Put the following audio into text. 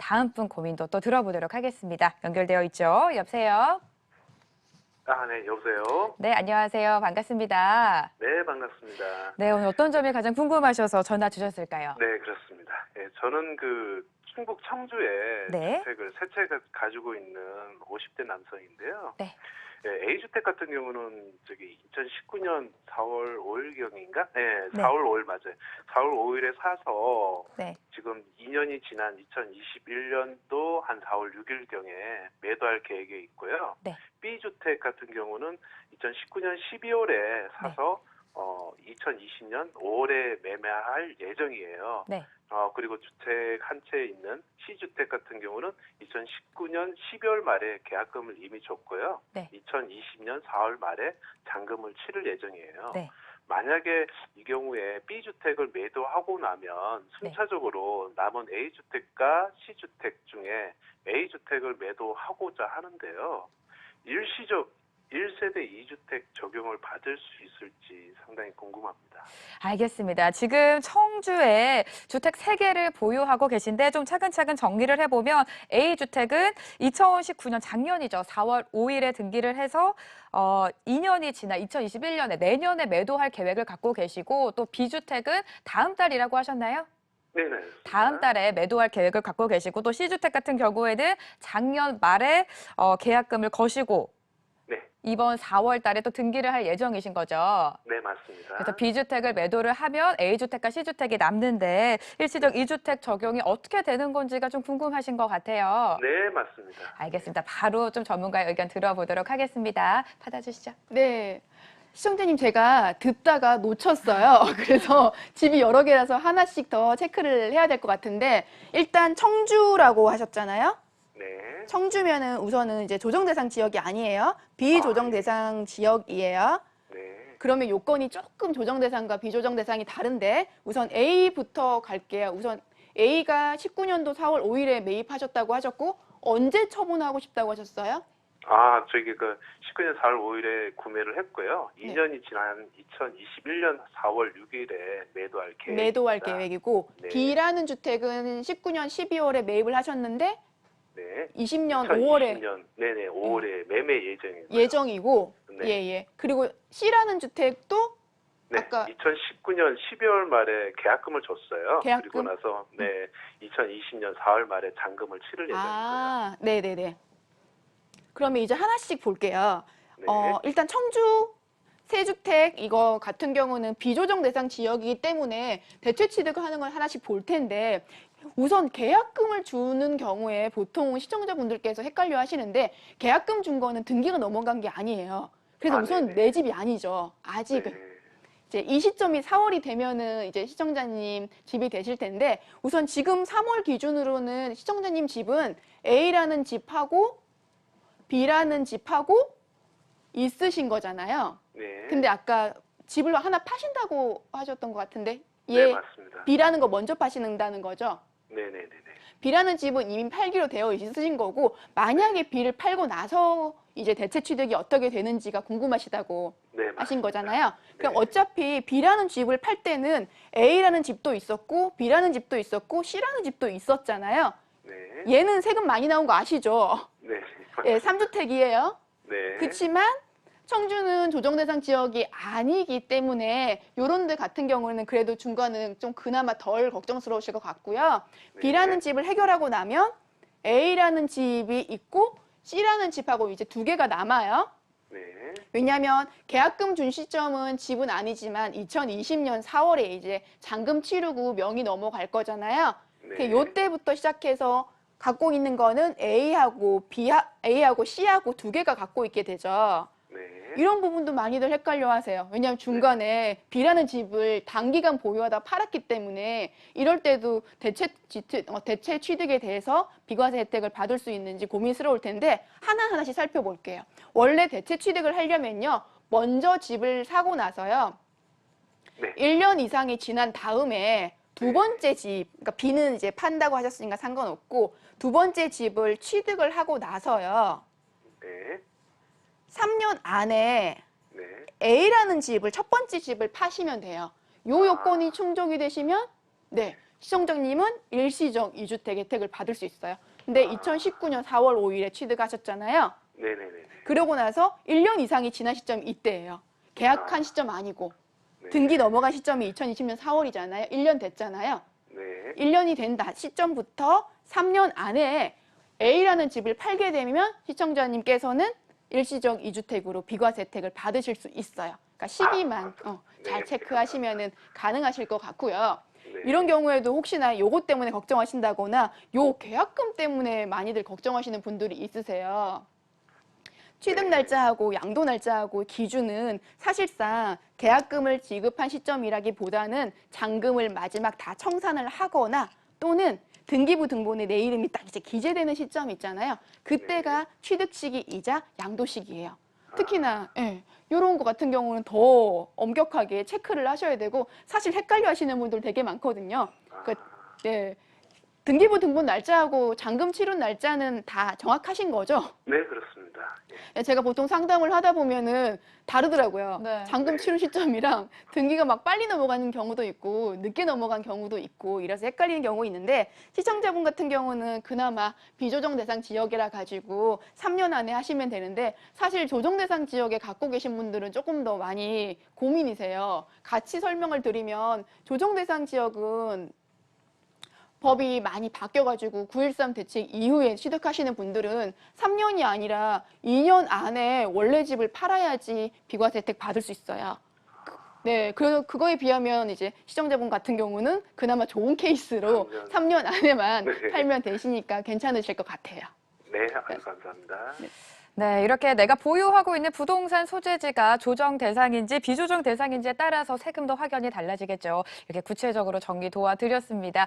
다음 분 고민도 또 들어보도록 하겠습니다. 연결되어 있죠? 여보세요? 네, 여보세요? 네, 안녕하세요. 반갑습니다. 네, 반갑습니다. 네, 오늘 어떤 점이 가장 궁금하셔서 전화 주셨을까요? 네, 그렇습니다. 예, 저는 충북 청주에 네. 주택을 세 채 가지고 있는 50대 남성인데요. 네. 예, A주택 같은 경우는 2019년 4월 5일경인가? 네, 네. 4월 5일 맞아요. 4월 5일에 사서 네. 지금 2년이 지난 2021년도 한 4월 6일경에 매도할 계획에 있고요. 네. B주택 같은 경우는 2019년 12월에 사서 2020년 5월에 매매할 예정이에요. 네. 그리고 주택 한 채 있는 C주택 같은 경우는 2019년 12월 말에 계약금을 이미 줬고요. 네. 2020년 4월 말에 잔금을 치를 예정이에요. 네. 만약에 이 경우에 B주택을 매도하고 나면 네. 순차적으로 남은 A주택과 C주택 중에 A주택을 매도하고자 하는데요. 일시적 1세대 2주택 적용을 받을 수 있을지 상당히 궁금합니다. 알겠습니다. 지금 청주에 주택 3개를 보유하고 계신데 좀 차근차근 정리를 해보면 A주택은 2019년 작년이죠. 4월 5일에 등기를 해서 2년이 지나 2021년에 내년에 매도할 계획을 갖고 계시고 또 B주택은 다음 달이라고 하셨나요? 네네. 다음 달에 매도할 계획을 갖고 계시고 또 C주택 같은 경우에는 작년 말에 계약금을 거시고 네. 이번 4월 달에 또 등기를 할 예정이신 거죠. 네, 맞습니다. 그래서 B주택을 매도를 하면 A주택과 C주택이 남는데 일시적 2주택 적용이 어떻게 되는 건지가 좀 궁금하신 것 같아요. 네, 맞습니다. 알겠습니다. 바로 좀 전문가의 의견 들어보도록 하겠습니다. 받아주시죠. 네. 시청자님, 제가 듣다가 놓쳤어요. 그래서 집이 여러 개라서 하나씩 더 체크를 해야 될 것 같은데, 일단 청주라고 하셨잖아요. 네. 청주면은 우선은 이제 조정 대상 지역이 아니에요. 비조정 대상 지역이에요. 네. 그러면 요건이 조금 조정 대상과 비조정 대상이 다른데, 우선 A부터 갈게요. 우선 A가 19년도 4월 5일에 매입하셨다고 하셨고, 언제 처분하고 싶다고 하셨어요? 19년 4월 5일에 구매를 했고요. 네. 2년이 지난 2021년 4월 6일에 매도할 계획입니다. 매도할 계획이고, 네. B라는 주택은 19년 12월에 매입을 하셨는데, 네. 20년 5월에 2020년 네네 5월에 매매 예정이고요. 예정이고, 네. 예. 그리고 C라는 주택도 네. 아까 2019년 12월 말에 계약금을 줬어요. 계약금? 그리고 나서 2020년 4월 말에 잔금을 치를 예정이고요. 네네네. 그러면 이제 하나씩 볼게요. 네. 일단 청주 세주택 이거 같은 경우는 비조정 대상 지역이기 때문에 대체 취득하는 걸 하나씩 볼 텐데, 우선 계약금을 주는 경우에 보통 시청자분들께서 헷갈려 하시는데, 계약금 준 거는 등기가 넘어간 게 아니에요. 그래서 우선 네네. 내 집이 아니죠. 아직은. 네. 이제 이 시점이 4월이 되면은 이제 시청자님 집이 되실 텐데, 우선 지금 3월 기준으로는 시청자님 집은 A라는 집하고 B라는 집하고 있으신 거잖아요. 네. 근데 아까 집을 하나 파신다고 하셨던 것 같은데, 네, 맞습니다. B라는 거 먼저 파시는다는 거죠. 네네네네. B라는 집은 이미 팔기로 되어 있으신 거고, 만약에 B를 팔고 나서 이제 대체 취득이 어떻게 되는지가 궁금하시다고 네, 하신 맞습니다. 거잖아요. 그럼 네. 어차피 B라는 집을 팔 때는 A라는 집도 있었고, B라는 집도 있었고, C라는 집도 있었잖아요. 네. 얘는 세금 많이 나온 거 아시죠? 네. 예, 3주택이에요. 네. 그렇지만 청주는 조정 대상 지역이 아니기 때문에 요런 데 같은 경우는 그래도 중과는 좀 그나마 덜 걱정스러우실 것 같고요. 네. B라는 집을 해결하고 나면 A라는 집이 있고 C라는 집하고 이제 2개가 남아요. 네. 왜냐하면 계약금 준 시점은 집은 아니지만 2020년 4월에 이제 잔금 치르고 명의 넘어갈 거잖아요. 네. 요때부터 시작해서 갖고 있는 거는 A하고 C하고 2개가 갖고 있게 되죠. 네. 이런 부분도 많이들 헷갈려 하세요. 왜냐하면 중간에 B라는 집을 단기간 보유하다 팔았기 때문에 이럴 때도 대체 취득에 대해서 비과세 혜택을 받을 수 있는지 고민스러울 텐데, 하나하나씩 살펴볼게요. 원래 대체 취득을 하려면요, 먼저 집을 사고 나서요, 네. 1년 이상이 지난 다음에 두 번째 집, 그러니까 B는 이제 판다고 하셨으니까 상관없고, 두 번째 집을 취득을 하고 나서요, 네. 3년 안에 네. A라는 집을, 첫 번째 집을 파시면 돼요. 요 요건이 충족이 되시면, 네, 시청자님은 일시적 2주택 혜택을 받을 수 있어요. 근데 2019년 4월 5일에 취득하셨잖아요. 네네네. 그러고 나서 1년 이상이 지난 시점이 이때예요. 계약한 시점 아니고 네. 등기 넘어간 시점이 2020년 4월이잖아요. 1년 됐잖아요. 네. 1년이 된 시점부터 3년 안에 A라는 집을 팔게 되면 시청자님께서는 일시적 2주택으로 비과세 혜택을 받으실 수 있어요. 그러니까 시기만 잘 네. 체크하시면은 가능하실 것 같고요. 네. 이런 경우에도 혹시나 요것 때문에 걱정하신다거나 요 계약금 때문에 많이들 걱정하시는 분들이 있으세요. 취득 날짜하고 양도 날짜하고 기준은 사실상 계약금을 지급한 시점이라기보다는 잔금을 마지막 다 청산을 하거나 또는 등기부 등본에 내 이름이 딱 이제 기재되는 시점 있잖아요. 그때가 취득 시기이자 양도 시기예요. 특히나 이런 거 같은 경우는 더 엄격하게 체크를 하셔야 되고 사실 헷갈려 하시는 분들 되게 많거든요. 네. 등기부 등본 날짜하고 잔금 치른 날짜는 다 정확하신 거죠? 네, 그렇습니다. 예. 제가 보통 상담을 하다 보면은 다르더라고요. 네. 잔금 치료 시점이랑 등기가 막 빨리 넘어가는 경우도 있고 늦게 넘어간 경우도 있고 이래서 헷갈리는 경우 있는데 시청자분 같은 경우는 그나마 비조정 대상 지역이라 가지고 3년 안에 하시면 되는데 사실 조정 대상 지역에 갖고 계신 분들은 조금 더 많이 고민이세요. 같이 설명을 드리면 조정 대상 지역은 법이 많이 바뀌어가지고 9.13 대책 이후에 취득하시는 분들은 3년이 아니라 2년 안에 원래 집을 팔아야지 비과세 혜택 받을 수 있어요. 네, 그거에 비하면 이제 시청자분 같은 경우는 그나마 좋은 케이스로 3년 안에만 네. 팔면 되시니까 괜찮으실 것 같아요. 네, 아주 감사합니다. 네, 이렇게 내가 보유하고 있는 부동산 소재지가 조정 대상인지 비조정 대상인지에 따라서 세금도 확연히 달라지겠죠. 이렇게 구체적으로 정리 도와드렸습니다.